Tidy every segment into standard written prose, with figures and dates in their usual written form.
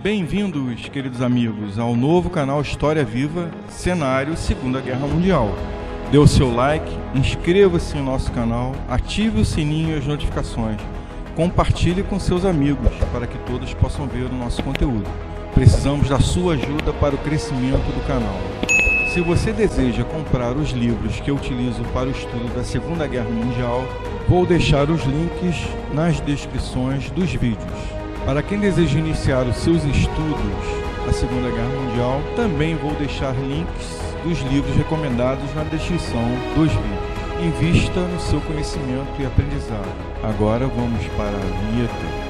Bem-vindos, queridos amigos, ao novo canal História Viva, cenário Segunda Guerra Mundial. Dê o seu like, inscreva-se no nosso canal, ative o sininho e as notificações. Compartilhe com seus amigos para que todos possam ver o nosso conteúdo. Precisamos da sua ajuda para o crescimento do canal. Se você deseja comprar os livros que eu utilizo para o estudo da Segunda Guerra Mundial, vou deixar os links nas descrições dos vídeos. Para quem deseja iniciar os seus estudos da Segunda Guerra Mundial, também vou deixar links dos livros recomendados na descrição dos vídeos. Invista no seu conhecimento e aprendizado. Agora vamos para a vinheta.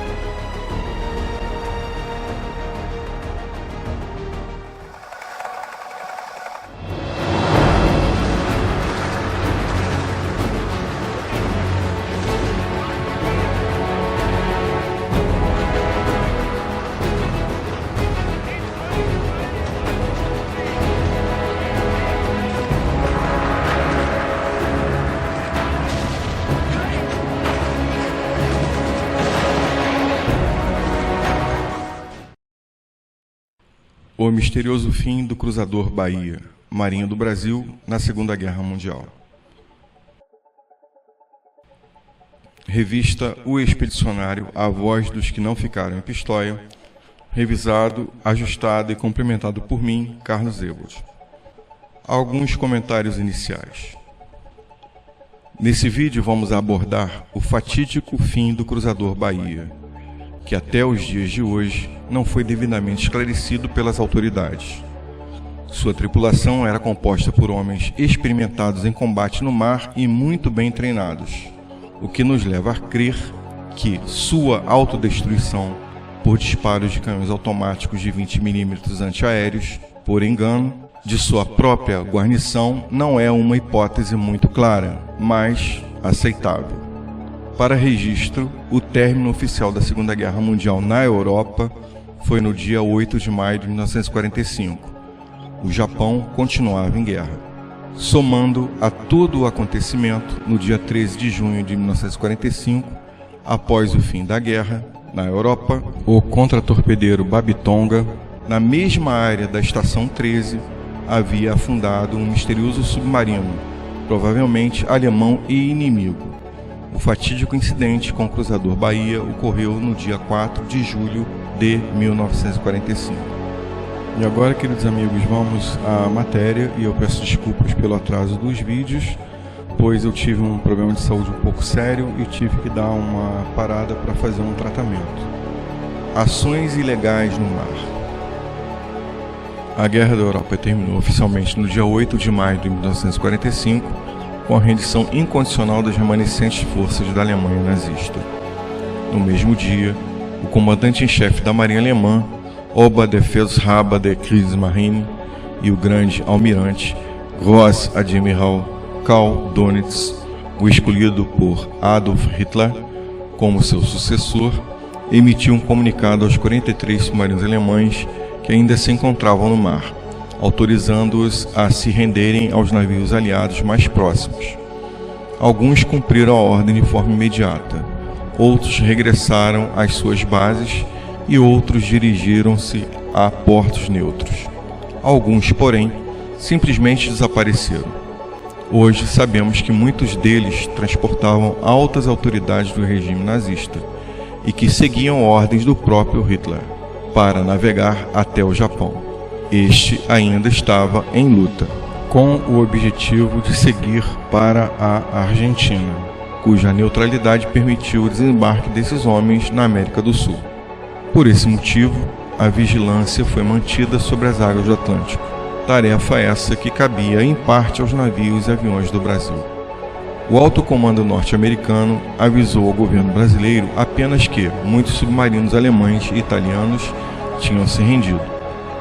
O misterioso fim do cruzador Bahia, Marinha do Brasil, na Segunda Guerra Mundial. Revista O Expedicionário, a voz dos que não ficaram em Pistoia, revisado, ajustado e complementado por mim, Carlos Ebold. Alguns comentários iniciais. Nesse vídeo vamos abordar o fatídico fim do cruzador Bahia, que até os dias de hoje não foi devidamente esclarecido pelas autoridades. Sua tripulação era composta por homens experimentados em combate no mar e muito bem treinados, o que nos leva a crer que sua autodestruição por disparos de canhões automáticos de 20 mm antiaéreos, por engano, de sua própria guarnição não é uma hipótese muito clara, mas aceitável. Para registro, o término oficial da Segunda Guerra Mundial na Europa foi no dia 8 de maio de 1945. O Japão continuava em guerra. Somando a todo o acontecimento, no dia 13 de junho de 1945, após o fim da guerra, na Europa, o contratorpedeiro Babitonga, na mesma área da Estação 13, havia afundado um misterioso submarino, provavelmente alemão e inimigo. O fatídico incidente com o cruzador Bahia ocorreu no dia 4 de julho de 1945. E agora, queridos amigos, vamos à matéria, e eu peço desculpas pelo atraso dos vídeos, pois eu tive um problema de saúde um pouco sério e tive que dar uma parada para fazer um tratamento. Ações ilegais no mar. A Guerra da Europa terminou oficialmente no dia 8 de maio de 1945, com a rendição incondicional das remanescentes forças da Alemanha nazista. No mesmo dia, o comandante em chefe da Marinha Alemã, Oberbefehlshaber der Kriegsmarine, e o grande almirante Großadmiral Karl Dönitz, o escolhido por Adolf Hitler como seu sucessor, emitiu um comunicado aos 43 submarinos alemães que ainda se encontravam no mar, autorizando-os a se renderem aos navios aliados mais próximos. Alguns cumpriram a ordem de forma imediata, outros regressaram às suas bases e outros dirigiram-se a portos neutros. Alguns, porém, simplesmente desapareceram. Hoje sabemos que muitos deles transportavam altas autoridades do regime nazista e que seguiam ordens do próprio Hitler para navegar até o Japão. Este ainda estava em luta, com o objetivo de seguir para a Argentina, cuja neutralidade permitiu o desembarque desses homens na América do Sul. Por esse motivo, a vigilância foi mantida sobre as águas do Atlântico, tarefa essa que cabia em parte aos navios e aviões do Brasil. O alto comando norte-americano avisou ao governo brasileiro apenas que muitos submarinos alemães e italianos tinham se rendido,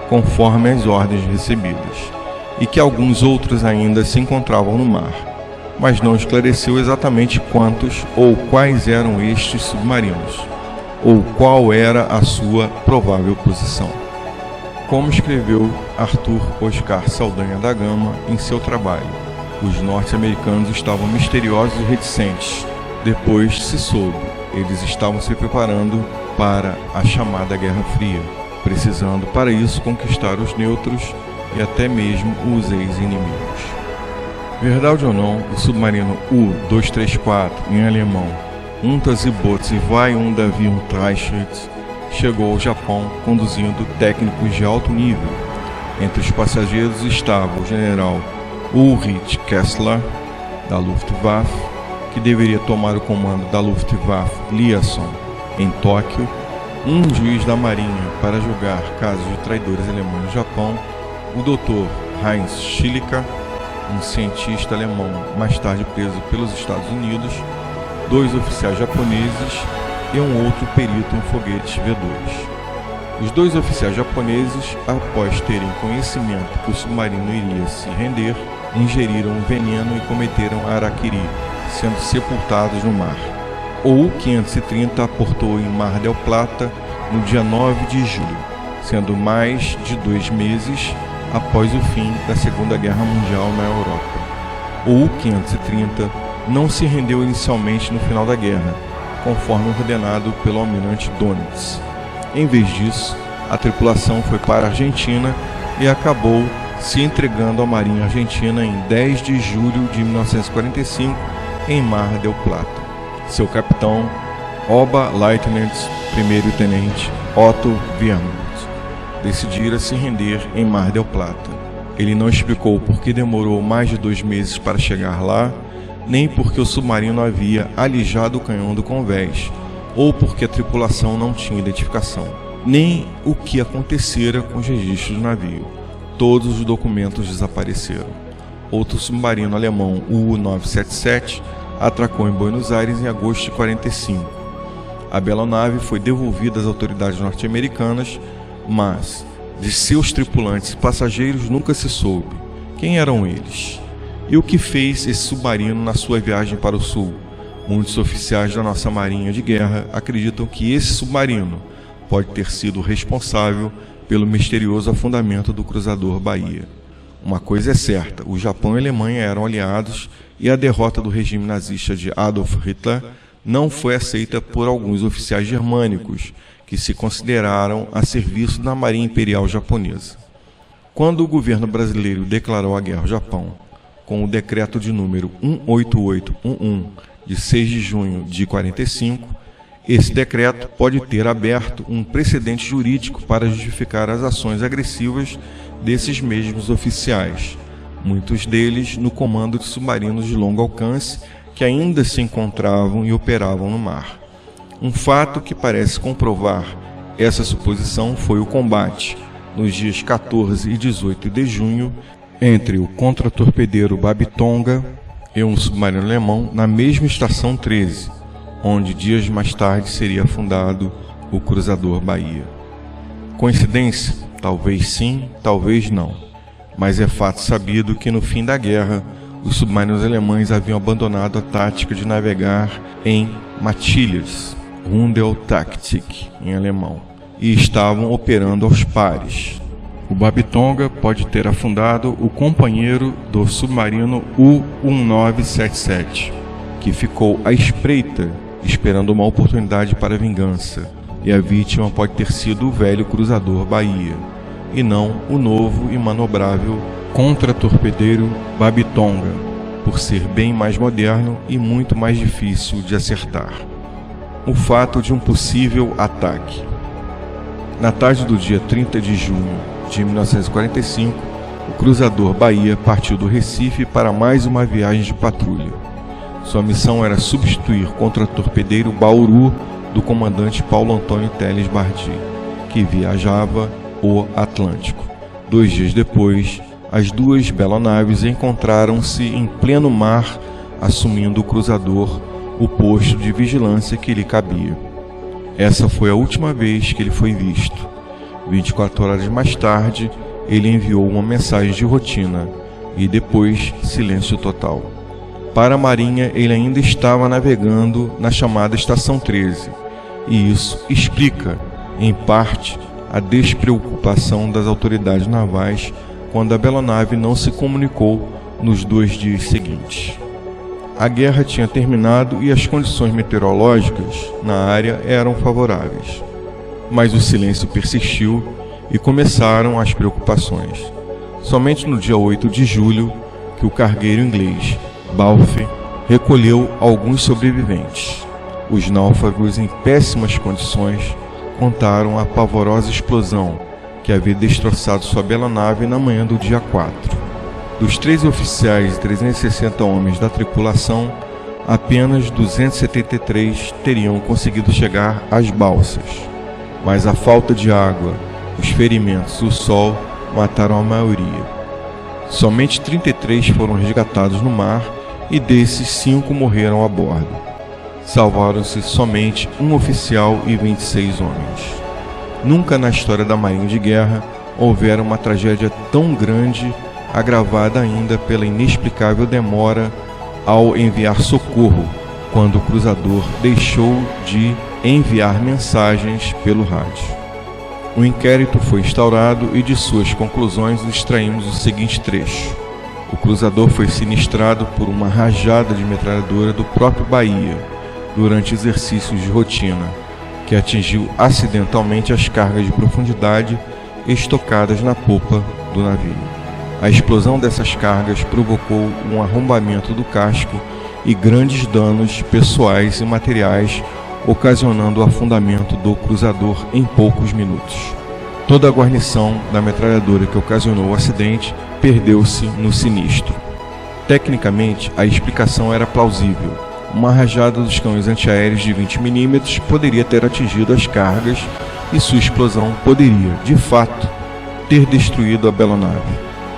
conforme as ordens recebidas, e que alguns outros ainda se encontravam no mar, mas não esclareceu exatamente quantos ou quais eram estes submarinos, ou qual era a sua provável posição. Como escreveu Arthur Oscar Saldanha da Gama em seu trabalho, os norte-americanos estavam misteriosos e reticentes. Depois se soube, eles estavam se preparando para a chamada Guerra Fria, precisando para isso conquistar os neutros e até mesmo os ex-inimigos. Verdade ou não, o submarino U-234, em alemão Unterseebootsbefreiungsdavion-Trichert, chegou ao Japão conduzindo técnicos de alto nível. Entre os passageiros estava o general Ulrich Kessler, da Luftwaffe, que deveria tomar o comando da Luftwaffe Liaison em Tóquio, um juiz da Marinha para julgar casos de traidores alemães no Japão, o Dr. Heinz Schilliker, um cientista alemão mais tarde preso pelos Estados Unidos, 2 oficiais japoneses e um outro perito em foguetes V2. Os 2 oficiais japoneses, após terem conhecimento que o submarino iria se render, ingeriram veneno e cometeram harakiri, sendo sepultados no mar. O U-530 aportou em Mar del Plata no dia 9 de julho, sendo mais de 2 meses após o fim da Segunda Guerra Mundial na Europa. O U-530 não se rendeu inicialmente no final da guerra, conforme ordenado pelo almirante Dönitz. Em vez disso, a tripulação foi para a Argentina e acabou se entregando à Marinha Argentina em 10 de julho de 1945 em Mar del Plata. Seu capitão, Oberleutnant primeiro-tenente Otto Wermuth, decidira se render em Mar del Plata. Ele não explicou por que demorou mais de 2 meses para chegar lá, nem porque o submarino havia alijado o canhão do convés, ou porque a tripulação não tinha identificação, nem o que acontecera com os registros do navio. Todos os documentos desapareceram. Outro submarino alemão, o U-977, atracou em Buenos Aires em agosto de 1945. A bela nave foi devolvida às autoridades norte-americanas, mas de seus tripulantes e passageiros nunca se soube. Quem eram eles? E o que fez esse submarino na sua viagem para o sul? Muitos oficiais da nossa Marinha de Guerra acreditam que esse submarino pode ter sido responsável pelo misterioso afundamento do cruzador Bahia. Uma coisa é certa, o Japão e a Alemanha eram aliados e a derrota do regime nazista de Adolf Hitler não foi aceita por alguns oficiais germânicos que se consideraram a serviço da Marinha Imperial Japonesa. Quando o governo brasileiro declarou a guerra ao Japão, com o decreto de número 18811, de 6 de junho de 1945, esse decreto pode ter aberto um precedente jurídico para justificar as ações agressivas desses mesmos oficiais, muitos deles no comando de submarinos de longo alcance que ainda se encontravam e operavam no mar. Um fato que parece comprovar essa suposição foi o combate, nos dias 14 e 18 de junho, entre o contratorpedeiro Babitonga e um submarino alemão na mesma estação 13, onde dias mais tarde seria afundado o cruzador Bahia. Coincidência? Talvez sim, talvez não. Mas é fato sabido que no fim da guerra, os submarinos alemães haviam abandonado a tática de navegar em matilhas, Rundeltaktik em alemão, e estavam operando aos pares. O Babitonga pode ter afundado o companheiro do submarino U-1977, que ficou à espreita, esperando uma oportunidade para vingança, e a vítima pode ter sido o velho cruzador Bahia, e não o novo e manobrável contratorpedeiro Babitonga, por ser bem mais moderno e muito mais difícil de acertar. O fato de um possível ataque. Na tarde do dia 30 de junho de 1945, o cruzador Bahia partiu do Recife para mais uma viagem de patrulha. Sua missão era substituir o contratorpedeiro Bauru do comandante Paulo Antônio Teles Bardi, que viajava o Atlântico. 2 dias depois, as duas belonaves encontraram-se em pleno mar, assumindo o cruzador o posto de vigilância que lhe cabia. Essa foi a última vez que ele foi visto. 24 horas mais tarde, ele enviou uma mensagem de rotina e depois silêncio total. Para a Marinha, ele ainda estava navegando na chamada Estação 13, e isso explica, em parte, a despreocupação das autoridades navais quando a belonave não se comunicou nos 2 dias seguintes. A guerra tinha terminado e as condições meteorológicas na área eram favoráveis. mas o silêncio persistiu e começaram as preocupações. Somente no dia 8 de julho que o cargueiro inglês Balfe recolheu alguns sobreviventes. Os náufragos, em péssimas condições, contaram a pavorosa explosão que havia destroçado sua bela nave na manhã do dia 4. Dos 13 oficiais e 360 homens da tripulação, apenas 273 teriam conseguido chegar às balsas. Mas a falta de água, os ferimentos e o sol mataram a maioria. Somente 33 foram resgatados no mar e desses 5 morreram a bordo. Salvaram-se somente um oficial e 26 homens. Nunca na história da Marinha de Guerra houvera uma tragédia tão grande, agravada ainda pela inexplicável demora ao enviar socorro, quando o cruzador deixou de enviar mensagens pelo rádio. O inquérito foi instaurado e de suas conclusões extraímos o seguinte trecho. O cruzador foi sinistrado por uma rajada de metralhadora do próprio Bahia, durante exercícios de rotina, que atingiu acidentalmente as cargas de profundidade estocadas na popa do navio. A explosão dessas cargas provocou um arrombamento do casco e grandes danos pessoais e materiais, ocasionando o afundamento do cruzador em poucos minutos. Toda a guarnição da metralhadora que ocasionou o acidente perdeu-se no sinistro. Tecnicamente, a explicação era plausível. Uma rajada dos canhões antiaéreos de 20 mm poderia ter atingido as cargas e sua explosão poderia, de fato, ter destruído a bela nave.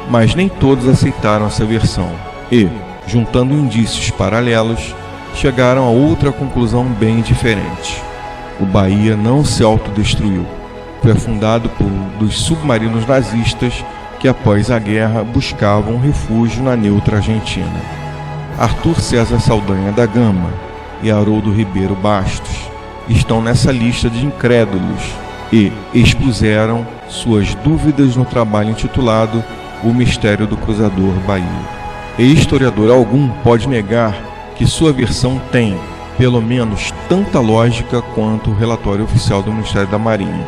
Mas nem todos aceitaram essa versão e, juntando indícios paralelos, chegaram a outra conclusão bem diferente. O Bahia não se autodestruiu. Foi afundado por um dos submarinos nazistas que, após a guerra, buscavam refúgio na neutra Argentina. Arthur César Saldanha da Gama e Haroldo Ribeiro Bastos estão nessa lista de incrédulos e expuseram suas dúvidas no trabalho intitulado O Mistério do Cruzador Bahia. E historiador algum pode negar que sua versão tem, pelo menos, tanta lógica quanto o relatório oficial do Ministério da Marinha.